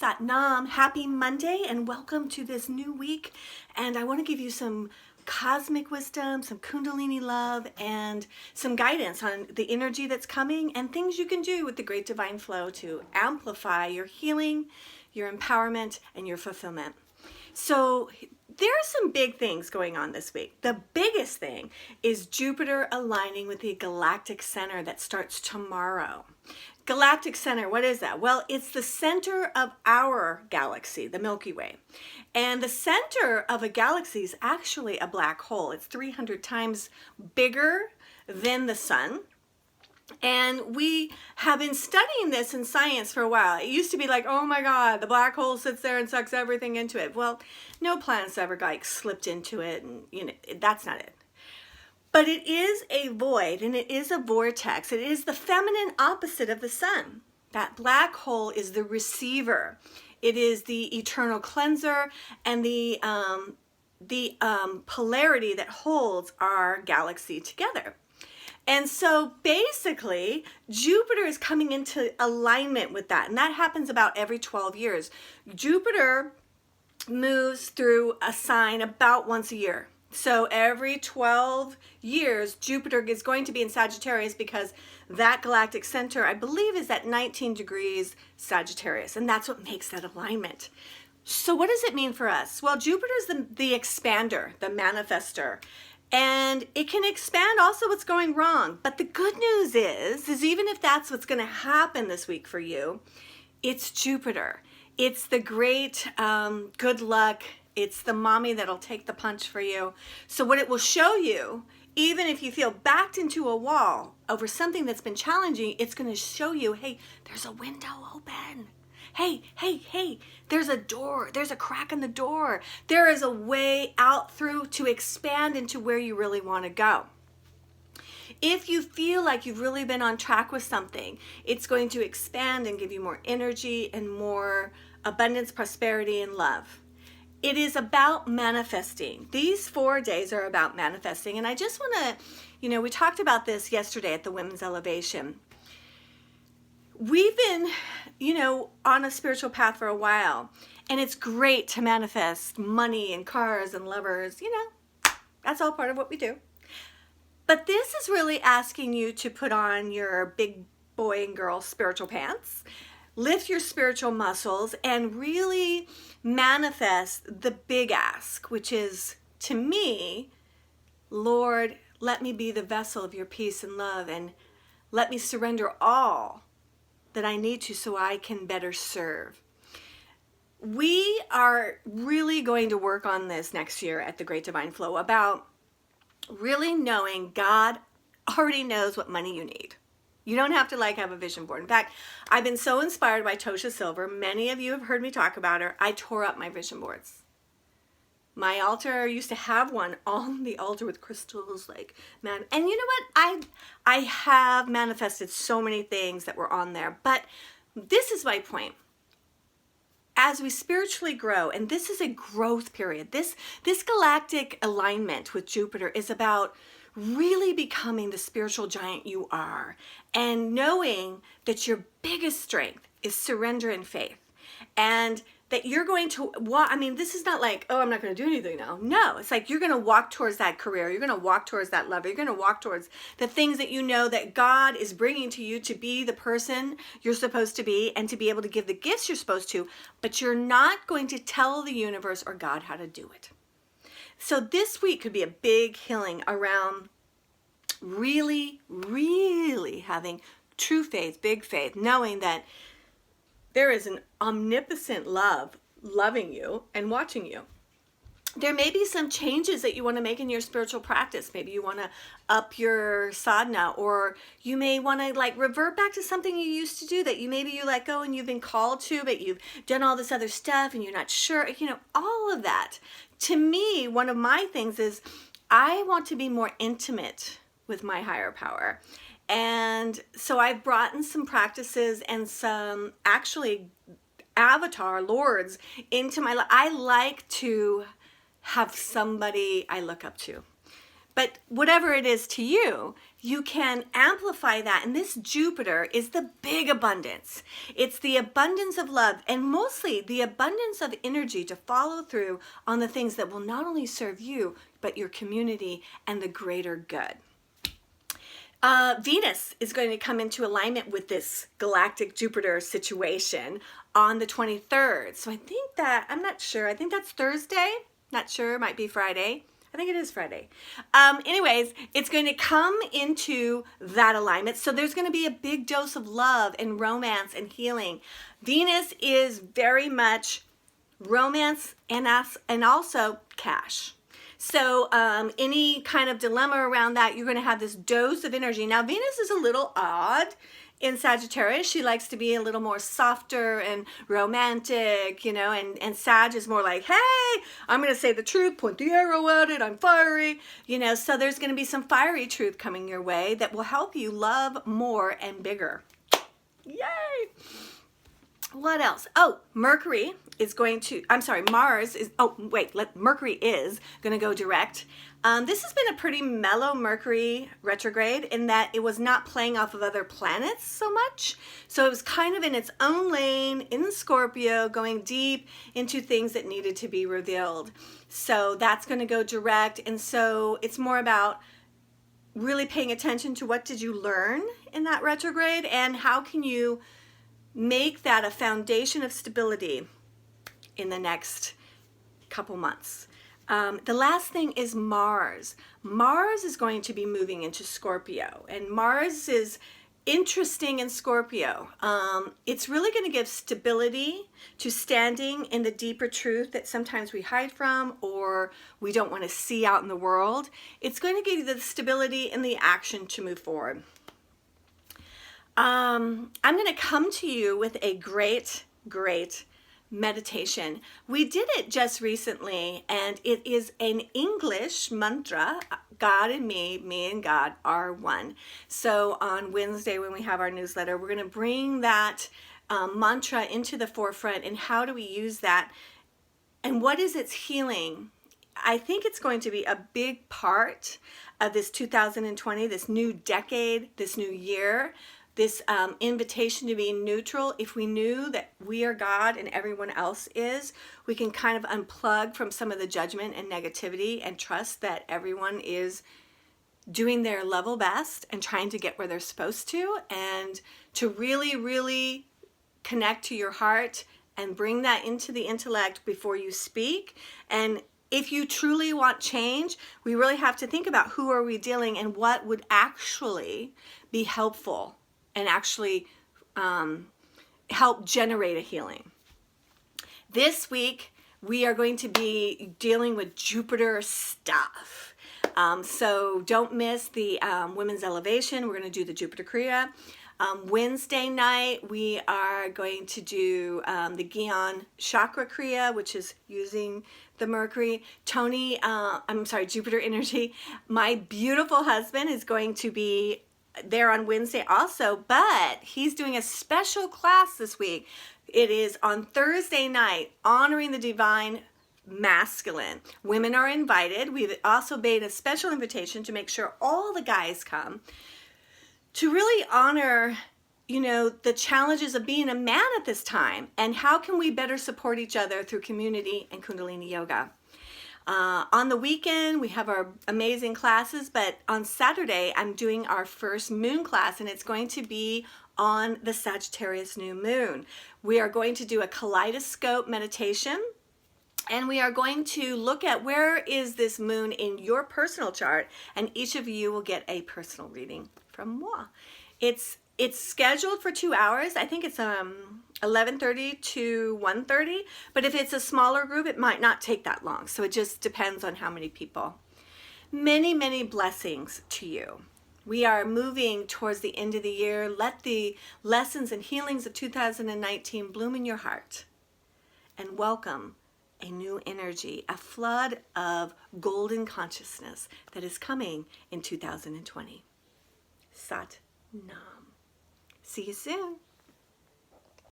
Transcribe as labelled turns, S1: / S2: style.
S1: Satnam, happy Monday and welcome to this new week. And I want to give you some cosmic wisdom, some Kundalini love, and some guidance on the energy that's coming and things you can do with the Great Divine Flow to amplify your healing, your empowerment, and your fulfillment. So there are some big things going on this week. The biggest thing is Jupiter aligning with the Galactic Center that starts tomorrow. Galactic Center, what is that? Well, it's the center of our galaxy, the Milky Way. And the center of a galaxy is actually a black hole. It's 300 times bigger than the sun. And we have been studying this in science for a while. It used to be like, oh my God, the black hole sits there and sucks everything into it. Well, no planets ever got slipped into it, and that's not it. But it is a void, and it is a vortex. It is the feminine opposite of the sun. That black hole is the receiver. It is the eternal cleanser, and the polarity that holds our galaxy together. And so basically, Jupiter is coming into alignment with that. And that happens about every 12 years. Jupiter moves through a sign about once a year. So every 12 years, Jupiter is going to be in Sagittarius because that galactic center, I believe, is at 19 degrees Sagittarius. And that's what makes that alignment. So what does it mean for us? Well, Jupiter is the expander, the manifester. And it can expand also what's going wrong. But the good news is even if that's what's going to happen this week for you, it's Jupiter. It's the great good luck. It's the mommy that'll take the punch for you. So what it will show you, even if you feel backed into a wall over something that's been challenging, it's going to show you, hey, there's a window open. Hey, there's a door. There's a crack in the door. There is a way out through to expand into where you really want to go. If you feel like you've really been on track with something, it's going to expand and give you more energy and more abundance, prosperity, and love. It is about manifesting. These 4 days are about manifesting. And I just want to, we talked about this yesterday at the Women's Elevation. We've been, on a spiritual path for a while. And it's great to manifest money and cars and lovers. That's all part of what we do. But this is really asking you to put on your big boy and girl spiritual pants, lift your spiritual muscles, and really manifest the big ask, which is, to me, Lord, let me be the vessel of your peace and love, and let me surrender all that I need to so I can better serve. We are really going to work on this next year at the Great Divine Flow about really knowing God already knows what money you need. You don't have to have a vision board. In fact, I've been so inspired by Tosha Silver. Many of you have heard me talk about her. I tore up my vision boards. My altar used to have one on the altar with crystals, man. And you know what? I have manifested so many things that were on there. But this is my point. As we spiritually grow, and this is a growth period, this galactic alignment with Jupiter is about really becoming the spiritual giant you are and knowing that your biggest strength is surrender and faith. And that you're going to walk, this is not like, oh, I'm not going to do anything now. No, it's like you're going to walk towards that career. You're going to walk towards that love. You're going to walk towards the things that you know that God is bringing to you to be the person you're supposed to be and to be able to give the gifts you're supposed to, but you're not going to tell the universe or God how to do it. So this week could be a big healing around really, really having true faith, big faith, knowing that there is an omnipotent love loving you and watching you. There may be some changes that you want to make in your spiritual practice. Maybe you want to up your sadhana, or you may want to revert back to something you used to do that you let go and you've been called to, but you've done all this other stuff and you're not sure, all of that. To me, one of my things is I want to be more intimate with my higher power. And so I've brought in some practices and some actually avatar lords into my life. I like to have somebody I look up to But whatever it is to you, you can amplify that. And this Jupiter is the big abundance. It's the abundance of love, and mostly the abundance of energy to follow through on the things that will not only serve you, but your community and the greater good. Venus is going to come into alignment with this galactic Jupiter situation on the 23rd. So I think that, I'm not sure, I think that's Thursday. Not sure, might be Friday. I think it is Friday. Anyways, it's going to come into that alignment. So there's going to be a big dose of love and romance and healing. Venus is very much romance and also cash. So any kind of dilemma around that, you're going to have this dose of energy. Now, Venus is a little odd in Sagittarius. She likes to be a little more softer and romantic, you know, and Sag is more like, hey, I'm going to say the truth, point the arrow at it, I'm fiery, you know. So there's going to be some fiery truth coming your way that will help you love more and bigger. Yay! What else? Oh, Mercury is going to, Mars is, Mercury is going to go direct. This has been a pretty mellow Mercury retrograde in that it was not playing off of other planets so much. So it was kind of in its own lane in Scorpio, going deep into things that needed to be revealed. So that's going to go direct. And so it's more about really paying attention to what did you learn in that retrograde and how can you make that a foundation of stability in the next couple months. The last thing is Mars. Mars is going to be moving into Scorpio, and Mars is interesting in Scorpio. It's really going to give stability to standing in the deeper truth that sometimes we hide from or we don't want to see out in the world. It's going to give you the stability and the action to move forward. I'm going to come to you with a great meditation. We did it just recently, and it is an English mantra. God and me and God are one. So on Wednesday when we have our newsletter, we're going to bring that mantra into the forefront. And how do we use that? And what is its healing? I think it's going to be a big part of this 2020, this new decade, this new year. This invitation to be neutral. If we knew that we are God and everyone else is, we can kind of unplug from some of the judgment and negativity and trust that everyone is doing their level best and trying to get where they're supposed to, and to really connect to your heart and bring that into the intellect before you speak. And if you truly want change, we really have to think about who are we dealing and what would actually be helpful and actually help generate a healing. This week, we are going to be dealing with Jupiter stuff. So don't miss the Women's Elevation. We're going to do the Jupiter Kriya. Wednesday night, we are going to do the Gyan Chakra Kriya, which is using the Mercury. Jupiter energy. My beautiful husband is going to be there on Wednesday also, but he's doing a special class this week. It is on Thursday night, honoring the divine masculine. Women are invited. We've also made a special invitation to make sure all the guys come to really honor, you know, the challenges of being a man at this time and how can we better support each other through community and Kundalini yoga. On the weekend, we have our amazing classes, but on Saturday, I'm doing our first moon class, and it's going to be on the Sagittarius new moon. We are going to do a kaleidoscope meditation, and we are going to look at where is this moon in your personal chart, and each of you will get a personal reading from moi. It's scheduled for 2 hours. I think it's 11:30 to 1:30, but if it's a smaller group, it might not take that long. So it just depends on how many people. Many blessings to you. We are moving towards the end of the year. Let the lessons and healings of 2019 bloom in your heart, and welcome a new energy, a flood of golden consciousness that is coming in 2020. Sat Nam. See you soon.